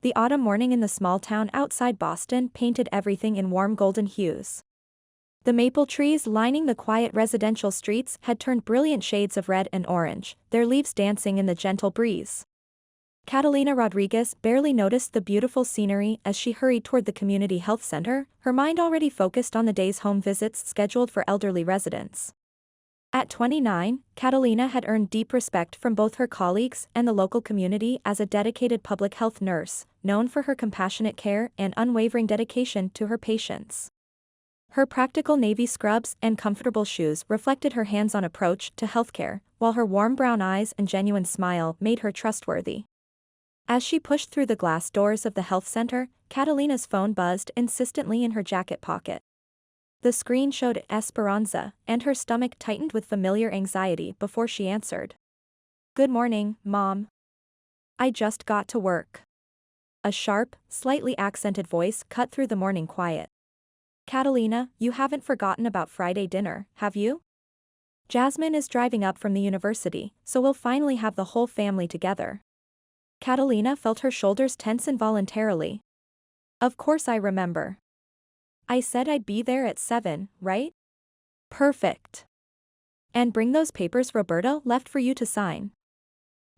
The autumn morning in the small town outside Boston painted everything in warm golden hues. The maple trees lining the quiet residential streets had turned brilliant shades of red and orange, their leaves dancing in the gentle breeze. Catalina Rodriguez barely noticed the beautiful scenery as she hurried toward the community health center, her mind already focused on the day's home visits scheduled for elderly residents. At 29, Catalina had earned deep respect from both her colleagues and the local community as a dedicated public health nurse, known for her compassionate care and unwavering dedication to her patients. Her practical navy scrubs and comfortable shoes reflected her hands-on approach to healthcare, while her warm brown eyes and genuine smile made her trustworthy. As she pushed through the glass doors of the health center, Catalina's phone buzzed insistently in her jacket pocket. The screen showed Esperanza, and her stomach tightened with familiar anxiety before she answered. "Good morning, Mom. I just got to work." A sharp, slightly accented voice cut through the morning quiet. "Catalina, you haven't forgotten about Friday dinner, have you? Jasmine is driving up from the university, so we'll finally have the whole family together." Catalina felt her shoulders tense involuntarily. "Of course I remember. I said I'd be there at 7, right? Perfect. And bring those papers Roberto left for you to sign.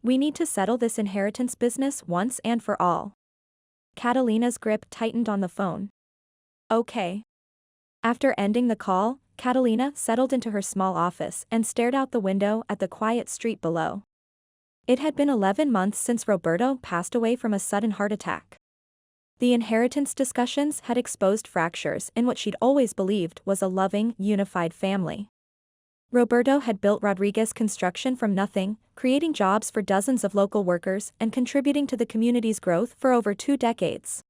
We need to settle this inheritance business once and for all." Catalina's grip tightened on the phone. "Okay." After ending the call, Catalina settled into her small office and stared out the window at the quiet street below. It had been 11 months since Roberto passed away from a sudden heart attack. The inheritance discussions had exposed fractures in what she'd always believed was a loving, unified family. Roberto had built Rodriguez Construction from nothing, creating jobs for dozens of local workers and contributing to the community's growth for over 2 decades.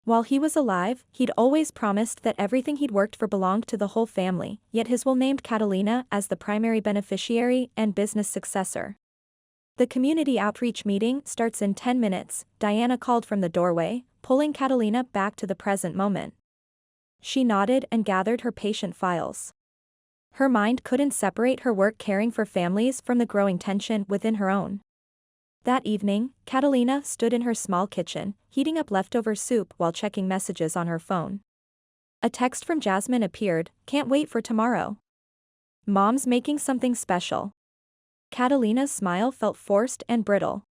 While he was alive, he'd always promised that everything he'd worked for belonged to the whole family, yet his will named Catalina as the primary beneficiary and business successor. "The community outreach meeting starts in 10 minutes, Diana called from the doorway, pulling Catalina back to the present moment. She nodded and gathered her patient files. Her mind couldn't separate her work caring for families from the growing tension within her own. That evening, Catalina stood in her small kitchen, heating up leftover soup while checking messages on her phone. A text from Jasmine appeared, "Can't wait for tomorrow. Mom's making something special." Catalina's smile felt forced and brittle.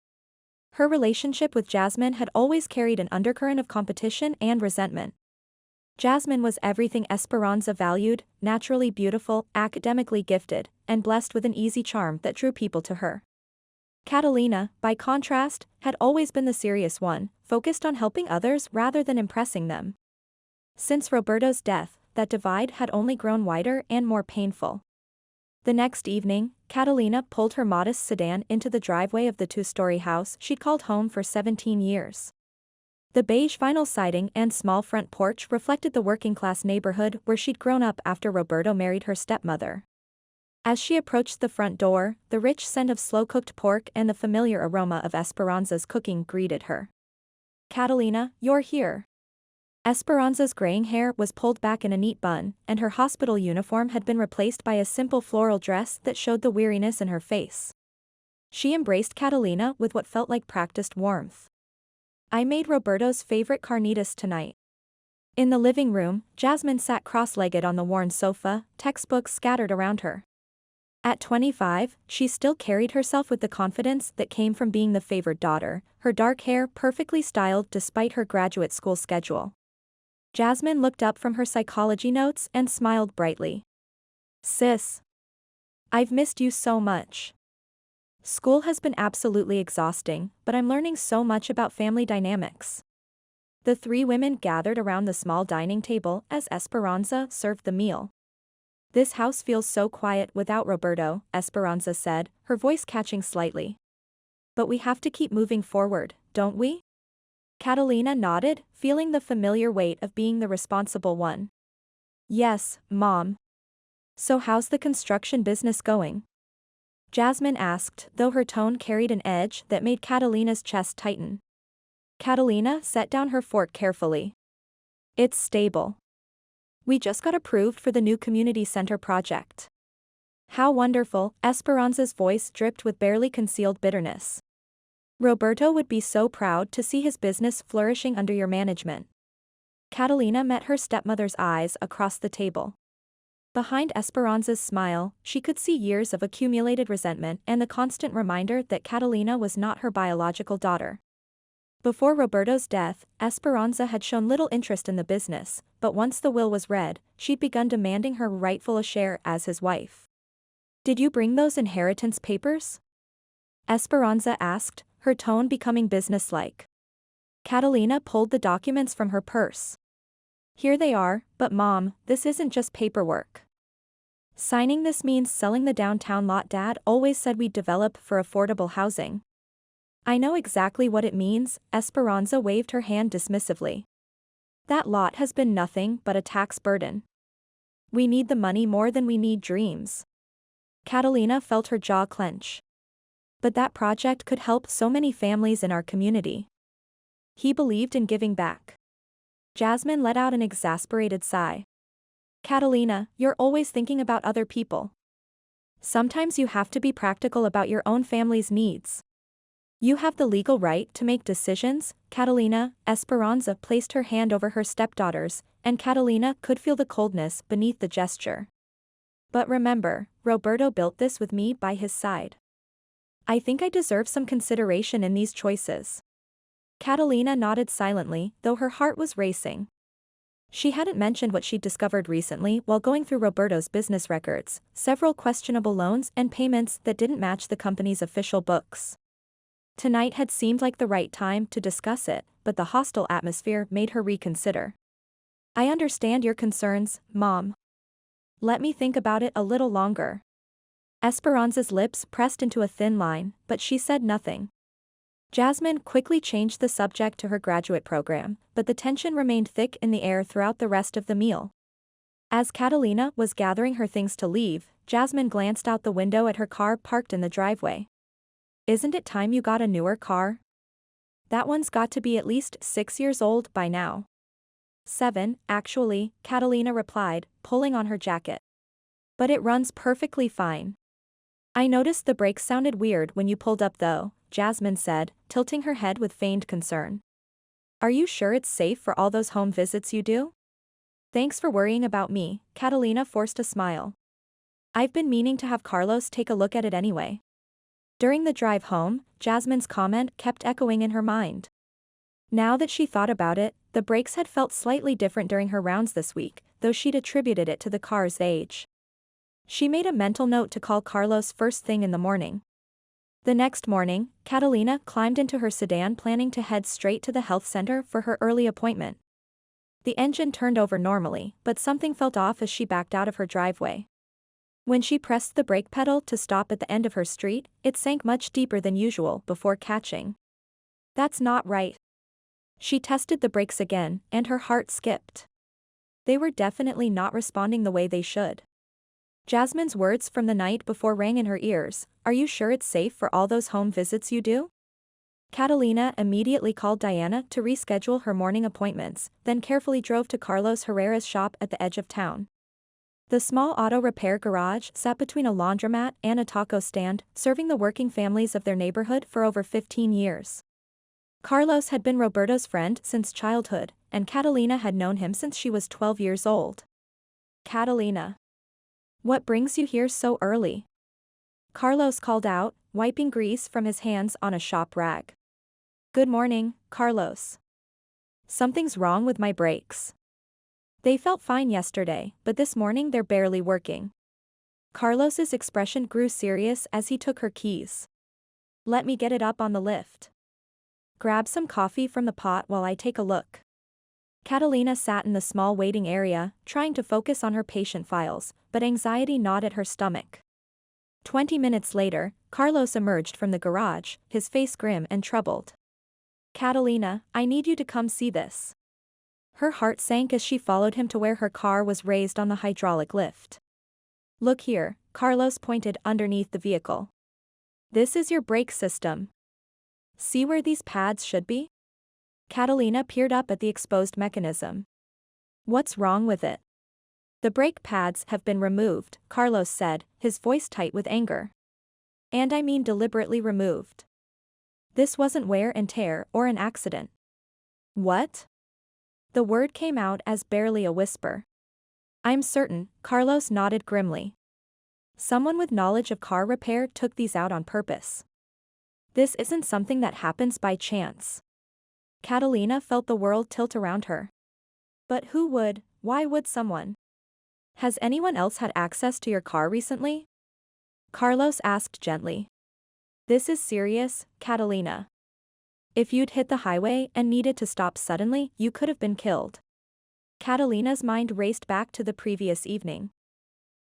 Her relationship with Jasmine had always carried an undercurrent of competition and resentment. Jasmine was everything Esperanza valued, naturally beautiful, academically gifted, and blessed with an easy charm that drew people to her. Catalina, by contrast, had always been the serious one, focused on helping others rather than impressing them. Since Roberto's death, that divide had only grown wider and more painful. The next evening, Catalina pulled her modest sedan into the driveway of the 2-story house she'd called home for 17 years. The beige vinyl siding and small front porch reflected the working-class neighborhood where she'd grown up after Roberto married her stepmother. As she approached the front door, the rich scent of slow-cooked pork and the familiar aroma of Esperanza's cooking greeted her. "Catalina, you're here." Esperanza's graying hair was pulled back in a neat bun, and her hospital uniform had been replaced by a simple floral dress that showed the weariness in her face. She embraced Catalina with what felt like practiced warmth. "I made Roberto's favorite carnitas tonight." In the living room, Jasmine sat cross-legged on the worn sofa, textbooks scattered around her. At 25, she still carried herself with the confidence that came from being the favored daughter, her dark hair perfectly styled despite her graduate school schedule. Jasmine looked up from her psychology notes and smiled brightly. "Sis. I've missed you so much. School has been absolutely exhausting, but I'm learning so much about family dynamics." The 3 women gathered around the small dining table as Esperanza served the meal. "This house feels so quiet without Roberto," Esperanza said, her voice catching slightly. "But we have to keep moving forward, don't we?" Catalina nodded, feeling the familiar weight of being the responsible one. "Yes, Mom. So how's the construction business going?" Jasmine asked, though her tone carried an edge that made Catalina's chest tighten. Catalina set down her fork carefully. "It's stable. We just got approved for the new community center project." "How wonderful," Esperanza's voice dripped with barely concealed bitterness. Roberto would be so proud to see his business flourishing under your management. Catalina met her stepmother's eyes across the table. Behind Esperanza's smile, she could see years of accumulated resentment and the constant reminder that Catalina was not her biological daughter. Before Roberto's death, Esperanza had shown little interest in the business, but once the will was read, she'd begun demanding her rightful share as his wife. "Did you bring those inheritance papers?" Esperanza asked, her tone becoming businesslike. Catalina pulled the documents from her purse. "Here they are, but Mom, this isn't just paperwork. Signing this means selling the downtown lot Dad always said we'd develop for affordable housing." "I know exactly what it means," Esperanza waved her hand dismissively. "That lot has been nothing but a tax burden. We need the money more than we need dreams." Catalina felt her jaw clench. "But that project could help so many families in our community." He believed in giving back. Jasmine let out an exasperated sigh. "Catalina, you're always thinking about other people. Sometimes you have to be practical about your own family's needs. You have the legal right to make decisions, Catalina." Esperanza placed her hand over her stepdaughter's, and Catalina could feel the coldness beneath the gesture. "But remember, Roberto built this with me by his side. I think I deserve some consideration in these choices." Catalina nodded silently, though her heart was racing. She hadn't mentioned what she'd discovered recently while going through Roberto's business records, several questionable loans and payments that didn't match the company's official books. Tonight had seemed like the right time to discuss it, but the hostile atmosphere made her reconsider. "I understand your concerns, Mom. Let me think about it a little longer." Esperanza's lips pressed into a thin line, but she said nothing. Jasmine quickly changed the subject to her graduate program, but the tension remained thick in the air throughout the rest of the meal. As Catalina was gathering her things to leave, Jasmine glanced out the window at her car parked in the driveway. "Isn't it time you got a newer car? That one's got to be at least 6 years old by now." "7, actually," Catalina replied, pulling on her jacket. "But it runs perfectly fine." "I noticed the brakes sounded weird when you pulled up though," Jasmine said, tilting her head with feigned concern. "Are you sure it's safe for all those home visits you do?" "Thanks for worrying about me," Catalina forced a smile. "I've been meaning to have Carlos take a look at it anyway." During the drive home, Jasmine's comment kept echoing in her mind. Now that she thought about it, the brakes had felt slightly different during her rounds this week, though she'd attributed it to the car's age. She made a mental note to call Carlos first thing in the morning. The next morning, Catalina climbed into her sedan planning to head straight to the health center for her early appointment. The engine turned over normally, but something felt off as she backed out of her driveway. When she pressed the brake pedal to stop at the end of her street, it sank much deeper than usual before catching. "That's not right." She tested the brakes again, and her heart skipped. They were definitely not responding the way they should. Jasmine's words from the night before rang in her ears, "Are you sure it's safe for all those home visits you do?" Catalina immediately called Diana to reschedule her morning appointments, then carefully drove to Carlos Herrera's shop at the edge of town. The small auto repair garage sat between a laundromat and a taco stand, serving the working families of their neighborhood for over 15 years. Carlos had been Roberto's friend since childhood, and Catalina had known him since she was 12 years old. "Catalina. What brings you here so early?" Carlos called out, wiping grease from his hands on a shop rag. "Good morning, Carlos. Something's wrong with my brakes. They felt fine yesterday, but this morning they're barely working." Carlos's expression grew serious as he took her keys. "Let me get it up on the lift. Grab some coffee from the pot while I take a look." Catalina sat in the small waiting area, trying to focus on her patient files, but anxiety gnawed at her stomach. 20 minutes later, Carlos emerged from the garage, his face grim and troubled. "Catalina, I need you to come see this." Her heart sank as she followed him to where her car was raised on the hydraulic lift. "Look here," Carlos pointed underneath the vehicle. "This is your brake system. See where these pads should be?" Catalina peered up at the exposed mechanism. "What's wrong with it?" "The brake pads have been removed," Carlos said, his voice tight with anger. "And I mean deliberately removed. This wasn't wear and tear or an accident. What? The word came out as barely a whisper. I'm certain, Carlos nodded grimly. Someone with knowledge of car repair took these out on purpose. This isn't something that happens by chance. Catalina felt the world tilt around her. But who would? Why would someone? Has anyone else had access to your car recently? Carlos asked gently. This is serious, Catalina. If you'd hit the highway and needed to stop suddenly, you could have been killed. Catalina's mind raced back to the previous evening.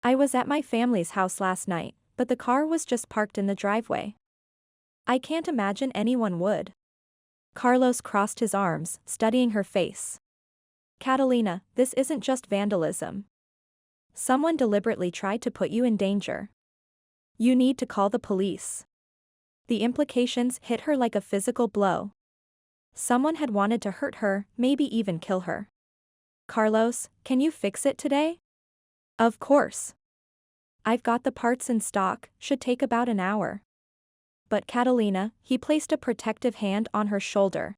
I was at my family's house last night, but the car was just parked in the driveway. I can't imagine anyone would. Carlos crossed his arms, studying her face. Catalina, this isn't just vandalism. Someone deliberately tried to put you in danger. You need to call the police. The implications hit her like a physical blow. Someone had wanted to hurt her, maybe even kill her. Carlos, can you fix it today? Of course. I've got the parts in stock, should take about an hour. But Catalina, he placed a protective hand on her shoulder.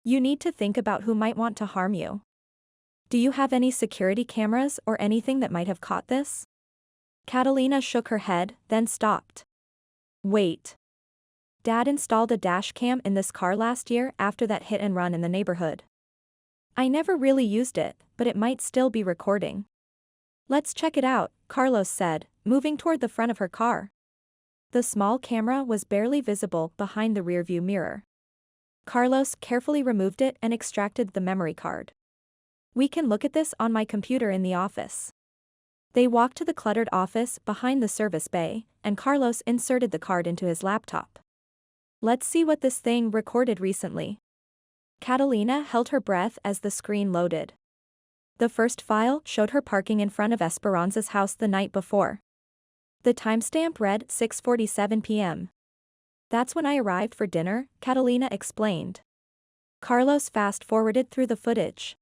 You need to think about who might want to harm you. Do you have any security cameras or anything that might have caught this? Catalina shook her head, then stopped. Wait. Dad installed a dash cam in this car last year after that hit and run in the neighborhood. I never really used it, but it might still be recording. Let's check it out, Carlos said, moving toward the front of her car. The small camera was barely visible behind the rearview mirror. Carlos carefully removed it and extracted the memory card. We can look at this on my computer in the office. They walked to the cluttered office behind the service bay, and Carlos inserted the card into his laptop. Let's see what this thing recorded recently. Catalina held her breath as the screen loaded. The first file showed her parking in front of Esperanza's house the night before. The timestamp read 6:47 p.m. That's when I arrived for dinner, Catalina explained. Carlos fast-forwarded through the footage.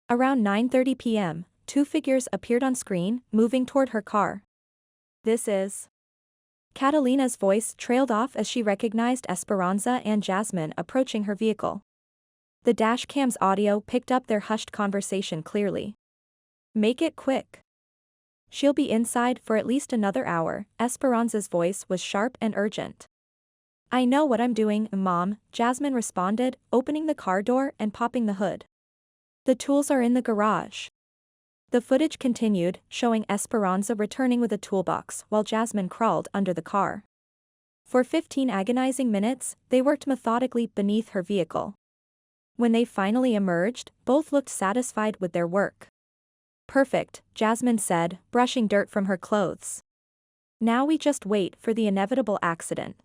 Around 9:30 p.m., two figures appeared on screen, moving toward her car. This is... Catalina's voice trailed off as she recognized Esperanza and Jasmine approaching her vehicle. The dashcam's audio picked up their hushed conversation clearly. Make it quick. She'll be inside for at least another hour, Esperanza's voice was sharp and urgent. I know what I'm doing, Mom, Jasmine responded, opening the car door and popping the hood. The tools are in the garage. The footage continued, showing Esperanza returning with a toolbox while Jasmine crawled under the car. For 15 agonizing minutes, they worked methodically beneath her vehicle. When they finally emerged, both looked satisfied with their work. Perfect, Jasmine said, brushing dirt from her clothes. Now we just wait for the inevitable accident.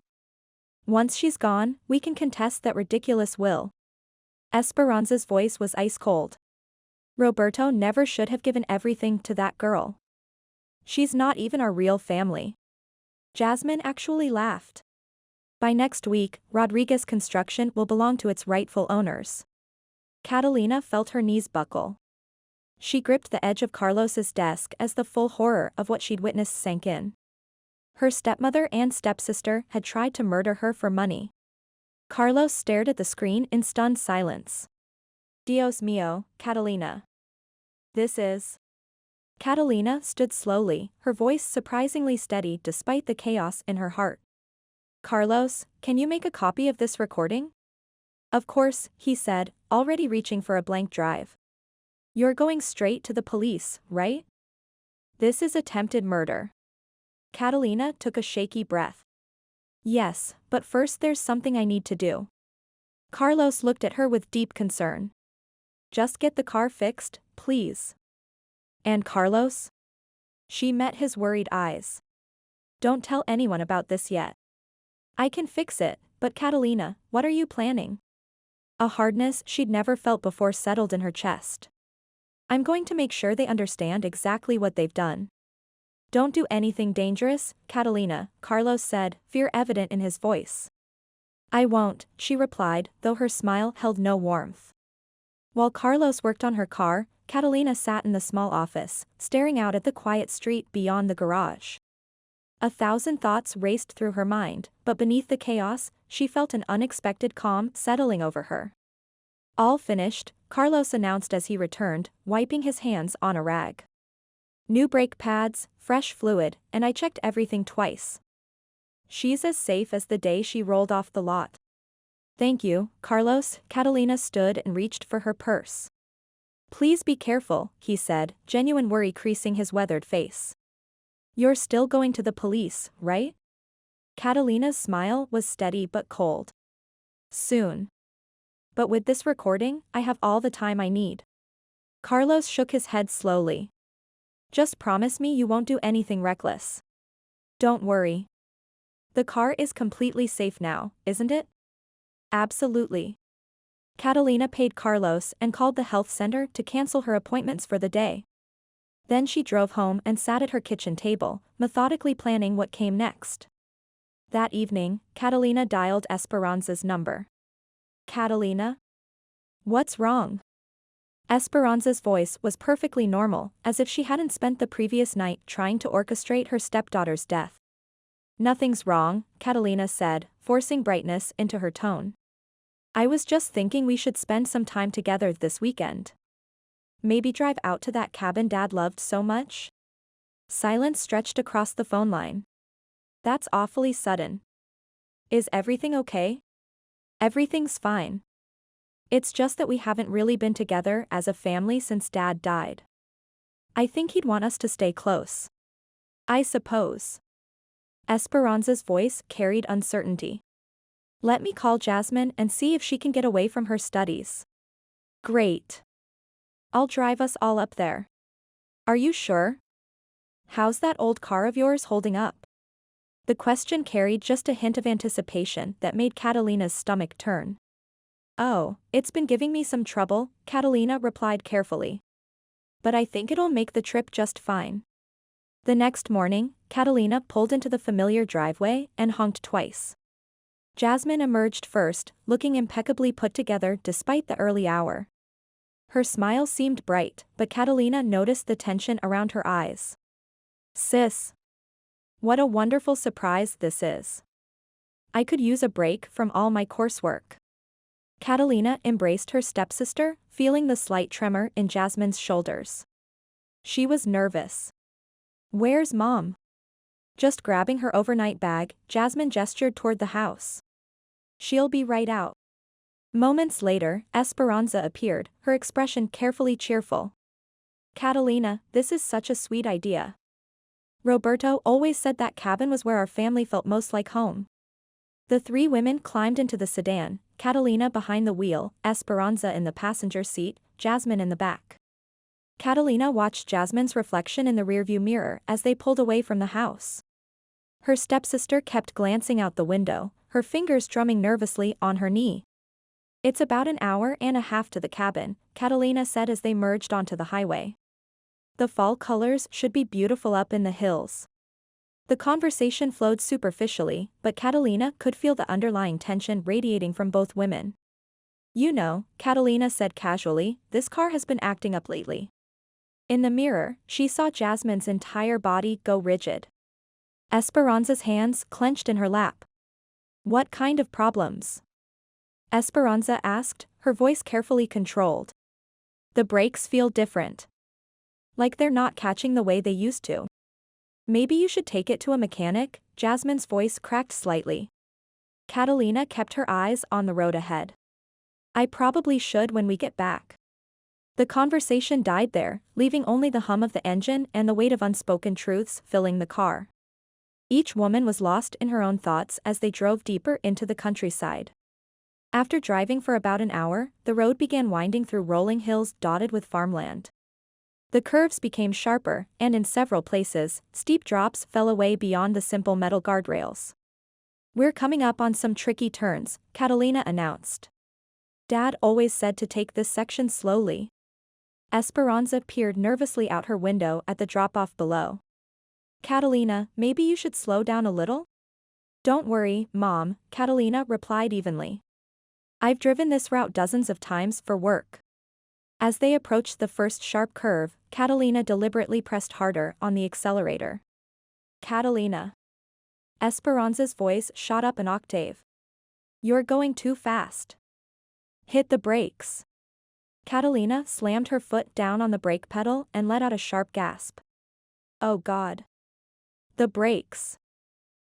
Once she's gone, we can contest that ridiculous will. Esperanza's voice was ice cold. Roberto never should have given everything to that girl. She's not even our real family. Jasmine actually laughed. By next week, Rodriguez Construction will belong to its rightful owners. Catalina felt her knees buckle. She gripped the edge of Carlos's desk as the full horror of what she'd witnessed sank in. Her stepmother and stepsister had tried to murder her for money. Carlos stared at the screen in stunned silence. Dios mío, Catalina. This is... Catalina stood slowly, her voice surprisingly steady despite the chaos in her heart. Carlos, can you make a copy of this recording? Of course, he said, already reaching for a blank drive. You're going straight to the police, right? This is attempted murder. Catalina took a shaky breath. Yes, but first there's something I need to do. Carlos looked at her with deep concern. Just get the car fixed, please. And Carlos? She met his worried eyes. Don't tell anyone about this yet. I can fix it, but Catalina, what are you planning? A hardness she'd never felt before settled in her chest. I'm going to make sure they understand exactly what they've done. Don't do anything dangerous, Catalina, Carlos said, fear evident in his voice. I won't, she replied, though her smile held no warmth. While Carlos worked on her car, Catalina sat in the small office, staring out at the quiet street beyond the garage. 1,000 thoughts raced through her mind, but beneath the chaos, she felt an unexpected calm settling over her. All finished, Carlos announced as he returned, wiping his hands on a rag. New brake pads, fresh fluid, and I checked everything twice. She's as safe as the day she rolled off the lot. Thank you, Carlos. Catalina stood and reached for her purse. Please be careful, he said, genuine worry creasing his weathered face. You're still going to the police, right? Catalina's smile was steady but cold. Soon. But with this recording, I have all the time I need. Carlos shook his head slowly. Just promise me you won't do anything reckless. Don't worry. The car is completely safe now, isn't it? Absolutely. Catalina paid Carlos and called the health center to cancel her appointments for the day. Then she drove home and sat at her kitchen table, methodically planning what came next. That evening, Catalina dialed Esperanza's number. Catalina? What's wrong? Esperanza's voice was perfectly normal, as if she hadn't spent the previous night trying to orchestrate her stepdaughter's death. Nothing's wrong, Catalina said, forcing brightness into her tone. I was just thinking we should spend some time together this weekend. Maybe drive out to that cabin Dad loved so much? Silence stretched across the phone line. That's awfully sudden. Is everything okay? Everything's fine. It's just that we haven't really been together as a family since Dad died. I think he'd want us to stay close. I suppose. Esperanza's voice carried uncertainty. Let me call Jasmine and see if she can get away from her studies. Great. I'll drive us all up there. Are you sure? How's that old car of yours holding up? The question carried just a hint of anticipation that made Catalina's stomach turn. Oh, it's been giving me some trouble, Catalina replied carefully. But I think it'll make the trip just fine. The next morning, Catalina pulled into the familiar driveway and honked twice. Jasmine emerged first, looking impeccably put together despite the early hour. Her smile seemed bright, but Catalina noticed the tension around her eyes. Sis. What a wonderful surprise this is. I could use a break from all my coursework. Catalina embraced her stepsister, feeling the slight tremor in Jasmine's shoulders. She was nervous. Where's Mom? Just grabbing her overnight bag, Jasmine gestured toward the house. She'll be right out. Moments later, Esperanza appeared, her expression carefully cheerful. Catalina, this is such a sweet idea. Roberto always said that cabin was where our family felt most like home. The three women climbed into the sedan, Catalina behind the wheel, Esperanza in the passenger seat, Jasmine in the back. Catalina watched Jasmine's reflection in the rearview mirror as they pulled away from the house. Her stepsister kept glancing out the window, her fingers drumming nervously on her knee. It's about an hour and a half to the cabin, Catalina said as they merged onto the highway. The fall colors should be beautiful up in the hills. The conversation flowed superficially, but Catalina could feel the underlying tension radiating from both women. You know, Catalina said casually, this car has been acting up lately. In the mirror, she saw Jasmine's entire body go rigid. Esperanza's hands clenched in her lap. What kind of problems? Esperanza asked, her voice carefully controlled. The brakes feel different. Like they're not catching the way they used to. Maybe you should take it to a mechanic, Jasmine's voice cracked slightly. Catalina kept her eyes on the road ahead. I probably should when we get back. The conversation died there, leaving only the hum of the engine and the weight of unspoken truths filling the car. Each woman was lost in her own thoughts as they drove deeper into the countryside. After driving for about an hour, the road began winding through rolling hills dotted with farmland. The curves became sharper, and in several places, steep drops fell away beyond the simple metal guardrails. We're coming up on some tricky turns, Catalina announced. Dad always said to take this section slowly. Esperanza peered nervously out her window at the drop-off below. Catalina, maybe you should slow down a little? Don't worry, Mom, Catalina replied evenly. I've driven this route dozens of times for work. As they approached the first sharp curve, Catalina deliberately pressed harder on the accelerator. Catalina. Esperanza's voice shot up an octave. You're going too fast. Hit the brakes. Catalina slammed her foot down on the brake pedal and let out a sharp gasp. Oh God. The brakes.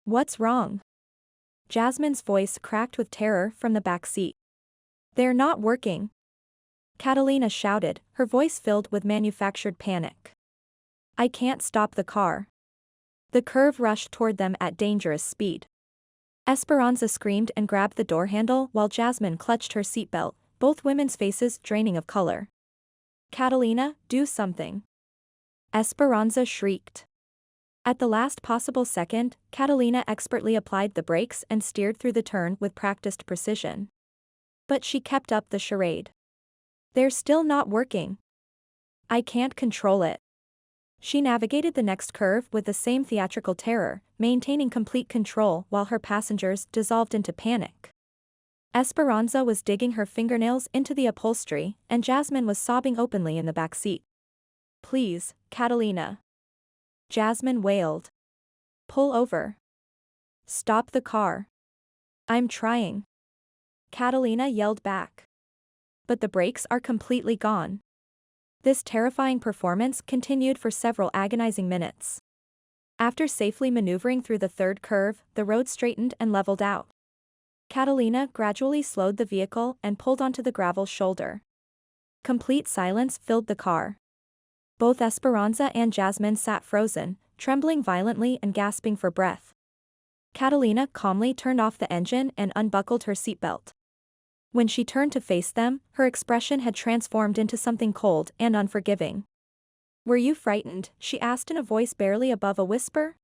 What's wrong? Jasmine's voice cracked with terror from the back seat. They're not working. Catalina shouted, her voice filled with manufactured panic. I can't stop the car. The curve rushed toward them at dangerous speed. Esperanza screamed and grabbed the door handle while Jasmine clutched her seatbelt, both women's faces draining of color. Catalina, do something. Esperanza shrieked. At the last possible second, Catalina expertly applied the brakes and steered through the turn with practiced precision. But she kept up the charade. They're still not working. I can't control it. She navigated the next curve with the same theatrical terror, maintaining complete control while her passengers dissolved into panic. Esperanza was digging her fingernails into the upholstery, and Jasmine was sobbing openly in the back seat. Please, Catalina. Jasmine wailed. Pull over. Stop the car. I'm trying. Catalina yelled back. But the brakes are completely gone. This terrifying performance continued for several agonizing minutes. After safely maneuvering through the third curve, the road straightened and leveled out. Catalina gradually slowed the vehicle and pulled onto the gravel shoulder. Complete silence filled the car. Both Esperanza and Jasmine sat frozen, trembling violently and gasping for breath. Catalina calmly turned off the engine and unbuckled her seatbelt. When she turned to face them, her expression had transformed into something cold and unforgiving. Were you frightened? She asked in a voice barely above a whisper.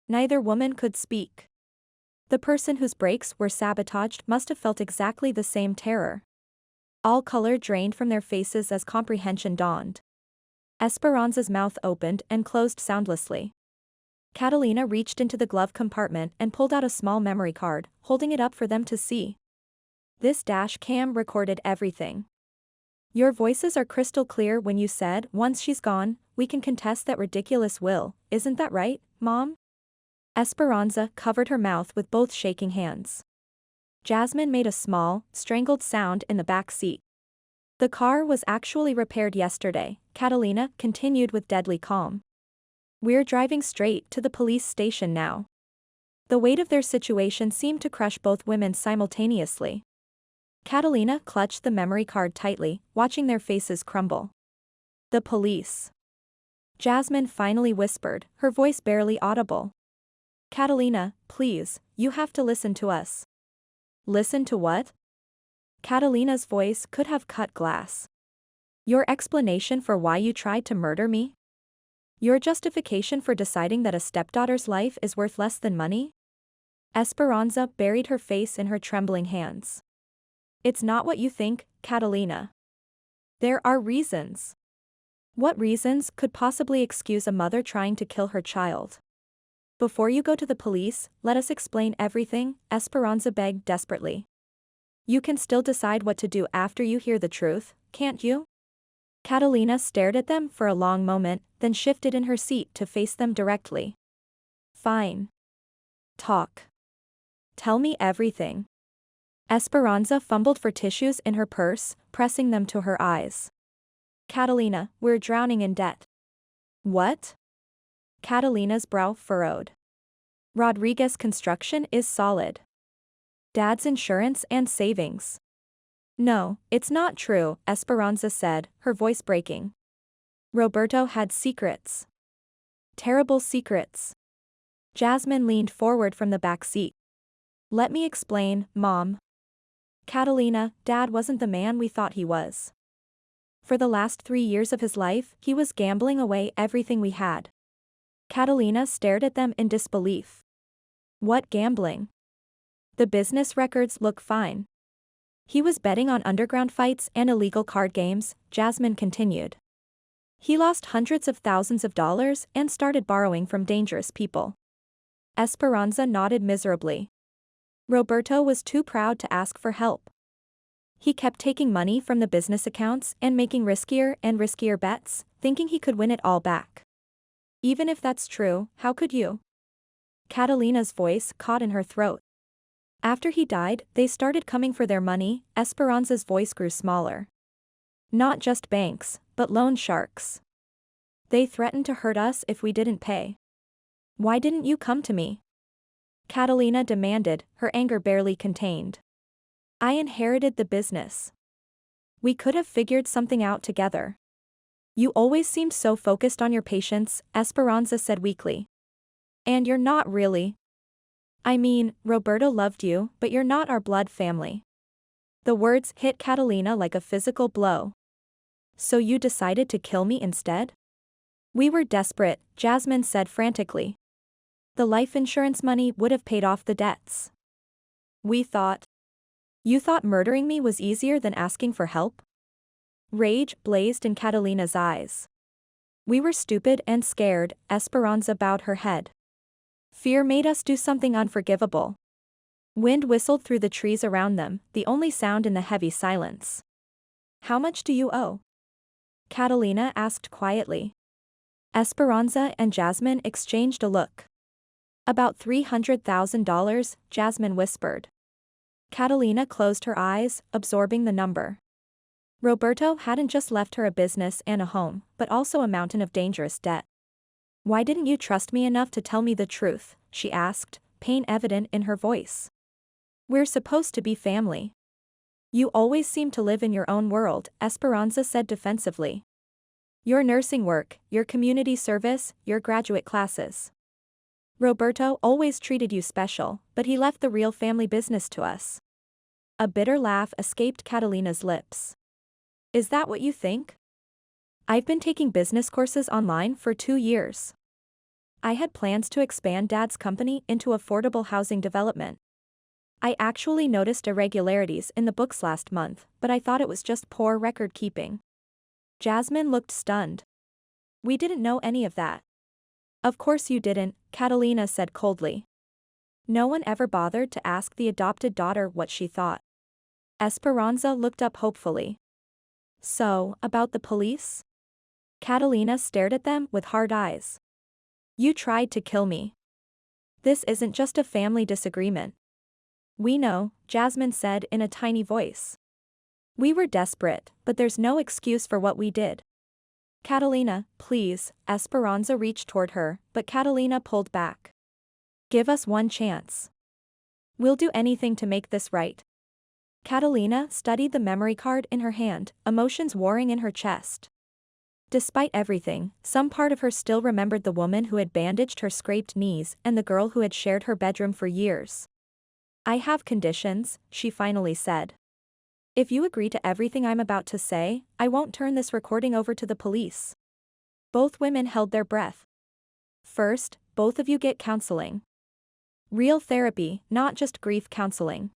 Neither woman could speak. The person whose brakes were sabotaged must have felt exactly the same terror. All color drained from their faces as comprehension dawned. Esperanza's mouth opened and closed soundlessly. Catalina reached into the glove compartment and pulled out a small memory card, holding it up for them to see. This dash cam recorded everything. Your voices are crystal clear when you said, once she's gone, we can contest that ridiculous will, isn't that right, Mom? Esperanza covered her mouth with both shaking hands. Jasmine made a small, strangled sound in the back seat. The car was actually repaired yesterday, Catalina continued with deadly calm. We're driving straight to the police station now. The weight of their situation seemed to crush both women simultaneously. Catalina clutched the memory card tightly, watching their faces crumble. The police. Jasmine finally whispered, her voice barely audible. Catalina, please, you have to listen to us. Listen to what? Catalina's voice could have cut glass. Your explanation for why you tried to murder me? Your justification for deciding that a stepdaughter's life is worth less than money? Esperanza buried her face in her trembling hands. It's not what you think, Catalina. There are reasons. What reasons could possibly excuse a mother trying to kill her child? Before you go to the police, let us explain everything, Esperanza begged desperately. You can still decide what to do after you hear the truth, can't you? Catalina stared at them for a long moment, then shifted in her seat to face them directly. Fine. Talk. Tell me everything. Esperanza fumbled for tissues in her purse, pressing them to her eyes. Catalina, we're drowning in debt. What? Catalina's brow furrowed. Rodriguez Construction is solid. Dad's insurance and savings. No, it's not true, Esperanza said, her voice breaking. Roberto had secrets. Terrible secrets. Jasmine leaned forward from the back seat. Let me explain, Mom. Catalina, Dad wasn't the man we thought he was. For the last 3 years of his life, he was gambling away everything we had. Catalina stared at them in disbelief. What gambling? The business records look fine. He was betting on underground fights and illegal card games, Jasmine continued. He lost hundreds of thousands of dollars and started borrowing from dangerous people. Esperanza nodded miserably. Roberto was too proud to ask for help. He kept taking money from the business accounts and making riskier and riskier bets, thinking he could win it all back. Even if that's true, how could you? Catalina's voice caught in her throat. After he died, they started coming for their money. Esperanza's voice grew smaller. Not just banks, but loan sharks. They threatened to hurt us if we didn't pay. Why didn't you come to me? Catalina demanded, her anger barely contained. I inherited the business. We could have figured something out together. You always seemed so focused on your patients, Esperanza said weakly. And you're not really. I mean, Roberto loved you, but you're not our blood family. The words hit Catalina like a physical blow. So you decided to kill me instead? We were desperate, Jasmine said frantically. The life insurance money would have paid off the debts. We thought. You thought murdering me was easier than asking for help? Rage blazed in Catalina's eyes. We were stupid and scared, Esperanza bowed her head. Fear made us do something unforgivable. Wind whistled through the trees around them, the only sound in the heavy silence. How much do you owe? Catalina asked quietly. Esperanza and Jasmine exchanged a look. About $300,000, Jasmine whispered. Catalina closed her eyes, absorbing the number. Roberto hadn't just left her a business and a home, but also a mountain of dangerous debt. Why didn't you trust me enough to tell me the truth? She asked, pain evident in her voice. We're supposed to be family. You always seem to live in your own world, Esperanza said defensively. Your nursing work, your community service, your graduate classes. Roberto always treated you special, but he left the real family business to us. A bitter laugh escaped Catalina's lips. Is that what you think? I've been taking business courses online for 2 years. I had plans to expand Dad's company into affordable housing development. I actually noticed irregularities in the books last month, but I thought it was just poor record keeping. Jasmine looked stunned. We didn't know any of that. Of course you didn't, Catalina said coldly. No one ever bothered to ask the adopted daughter what she thought. Esperanza looked up hopefully. So, about the police? Catalina stared at them with hard eyes. You tried to kill me. This isn't just a family disagreement. We know, Jasmine said in a tiny voice. We were desperate, but there's no excuse for what we did. Catalina, please, Esperanza reached toward her, but Catalina pulled back. Give us one chance. We'll do anything to make this right. Catalina studied the memory card in her hand, emotions warring in her chest. Despite everything, some part of her still remembered the woman who had bandaged her scraped knees and the girl who had shared her bedroom for years. I have conditions, she finally said. If you agree to everything I'm about to say, I won't turn this recording over to the police. Both women held their breath. First, both of you get counseling. Real therapy, not just grief counseling.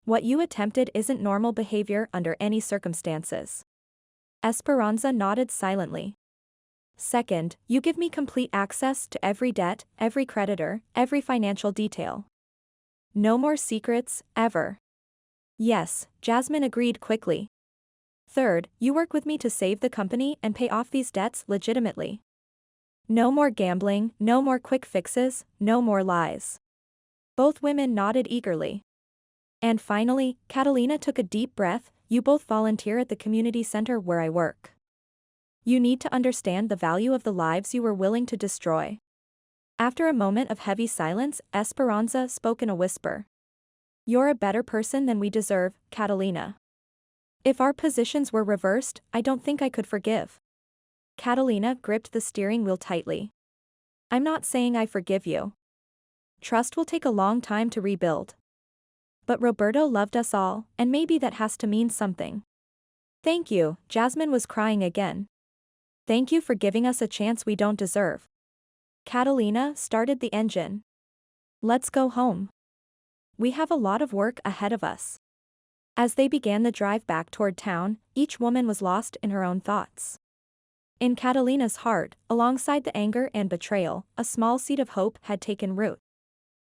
What you attempted isn't normal behavior under any circumstances. Esperanza nodded silently. Second, you give me complete access to every debt, every creditor, every financial detail. No more secrets, ever. Yes, Jasmine agreed quickly. Third, you work with me to save the company and pay off these debts legitimately. No more gambling, no more quick fixes, no more lies. Both women nodded eagerly. And finally, Catalina took a deep breath, you both volunteer at the community center where I work. You need to understand the value of the lives you were willing to destroy. After a moment of heavy silence, Esperanza spoke in a whisper. You're a better person than we deserve, Catalina. If our positions were reversed, I don't think I could forgive. Catalina gripped the steering wheel tightly. I'm not saying I forgive you. Trust will take a long time to rebuild. But Roberto loved us all, and maybe that has to mean something. Thank you, Jasmine was crying again. Thank you for giving us a chance we don't deserve. Catalina started the engine. Let's go home. We have a lot of work ahead of us. As they began the drive back toward town, each woman was lost in her own thoughts. In Catalina's heart, alongside the anger and betrayal, a small seed of hope had taken root.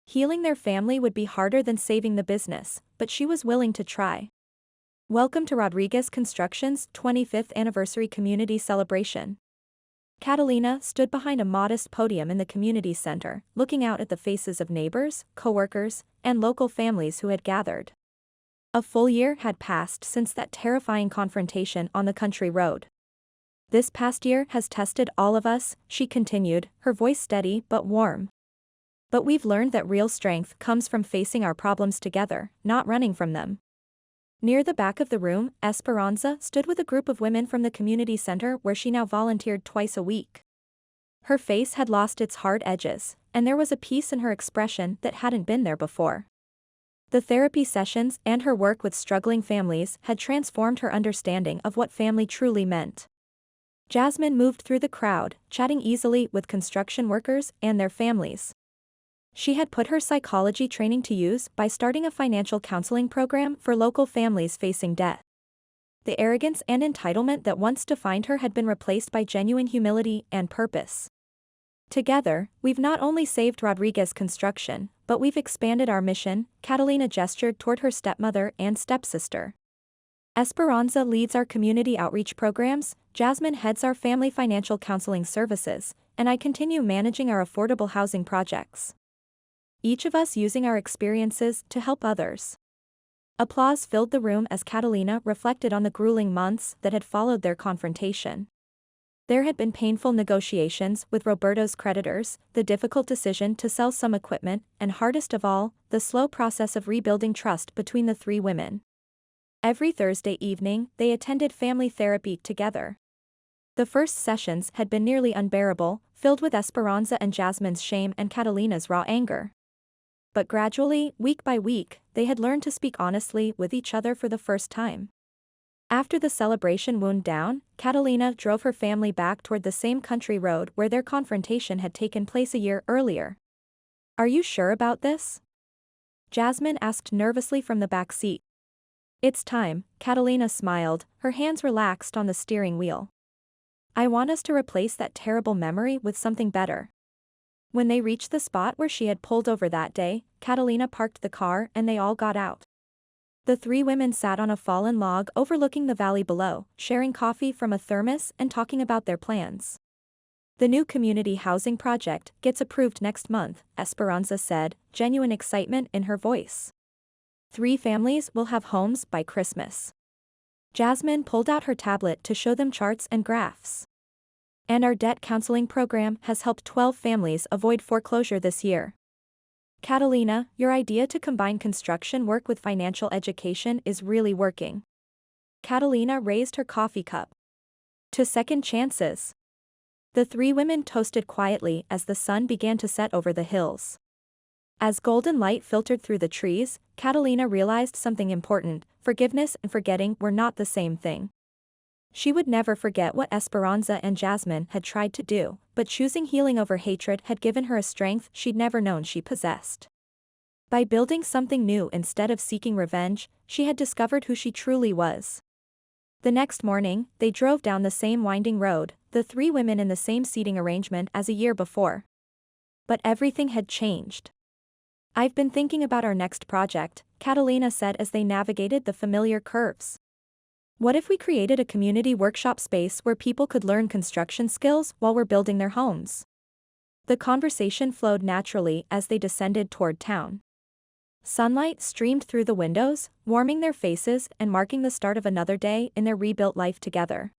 Healing their family would be harder than saving the business, but she was willing to try. Welcome to Rodriguez Construction's 25th anniversary community celebration. Catalina stood behind a modest podium in the community center, looking out at the faces of neighbors, coworkers, and local families who had gathered. A full year had passed since that terrifying confrontation on the country road. This past year has tested all of us, she continued, her voice steady but warm. But we've learned that real strength comes from facing our problems together, not running from them. Near the back of the room, Esperanza stood with a group of women from the community center where she now volunteered twice a week. Her face had lost its hard edges, and there was a peace in her expression that hadn't been there before. The therapy sessions and her work with struggling families had transformed her understanding of what family truly meant. Jasmine moved through the crowd, chatting easily with construction workers and their families. She had put her psychology training to use by starting a financial counseling program for local families facing debt. The arrogance and entitlement that once defined her had been replaced by genuine humility and purpose. Together, we've not only saved Rodriguez Construction, but we've expanded our mission, Catalina gestured toward her stepmother and stepsister. Esperanza leads our community outreach programs, Jasmine heads our family financial counseling services, and I continue managing our affordable housing projects. Each of us using our experiences to help others. Applause filled the room as Catalina reflected on the grueling months that had followed their confrontation. There had been painful negotiations with Roberto's creditors, the difficult decision to sell some equipment, and hardest of all, the slow process of rebuilding trust between the three women. Every Thursday evening, they attended family therapy together. The first sessions had been nearly unbearable, filled with Esperanza and Jasmine's shame and Catalina's raw anger. But gradually, week by week, they had learned to speak honestly with each other for the first time. After the celebration wound down, Catalina drove her family back toward the same country road where their confrontation had taken place a year earlier. "Are you sure about this?" Jasmine asked nervously from the back seat. "It's time," Catalina smiled, her hands relaxed on the steering wheel. "I want us to replace that terrible memory with something better." When they reached the spot where she had pulled over that day, Catalina parked the car and they all got out. The three women sat on a fallen log overlooking the valley below, sharing coffee from a thermos and talking about their plans. "The new community housing project gets approved next month," Esperanza said, genuine excitement in her voice. 3 families will have homes by Christmas. Jasmine pulled out her tablet to show them charts and graphs. "And our debt counseling program has helped 12 families avoid foreclosure this year." "Catalina, your idea to combine construction work with financial education is really working." Catalina raised her coffee cup. "To second chances." The 3 women toasted quietly as the sun began to set over the hills. As golden light filtered through the trees, Catalina realized something important: forgiveness and forgetting were not the same thing. She would never forget what Esperanza and Jasmine had tried to do, but choosing healing over hatred had given her a strength she'd never known she possessed. By building something new instead of seeking revenge, she had discovered who she truly was. The next morning, they drove down the same winding road, the 3 women in the same seating arrangement as a year before. But everything had changed. "I've been thinking about our next project," Catalina said as they navigated the familiar curves. "What if we created a community workshop space where people could learn construction skills while we're building their homes?" The conversation flowed naturally as they descended toward town. Sunlight streamed through the windows, warming their faces and marking the start of another day in their rebuilt life together.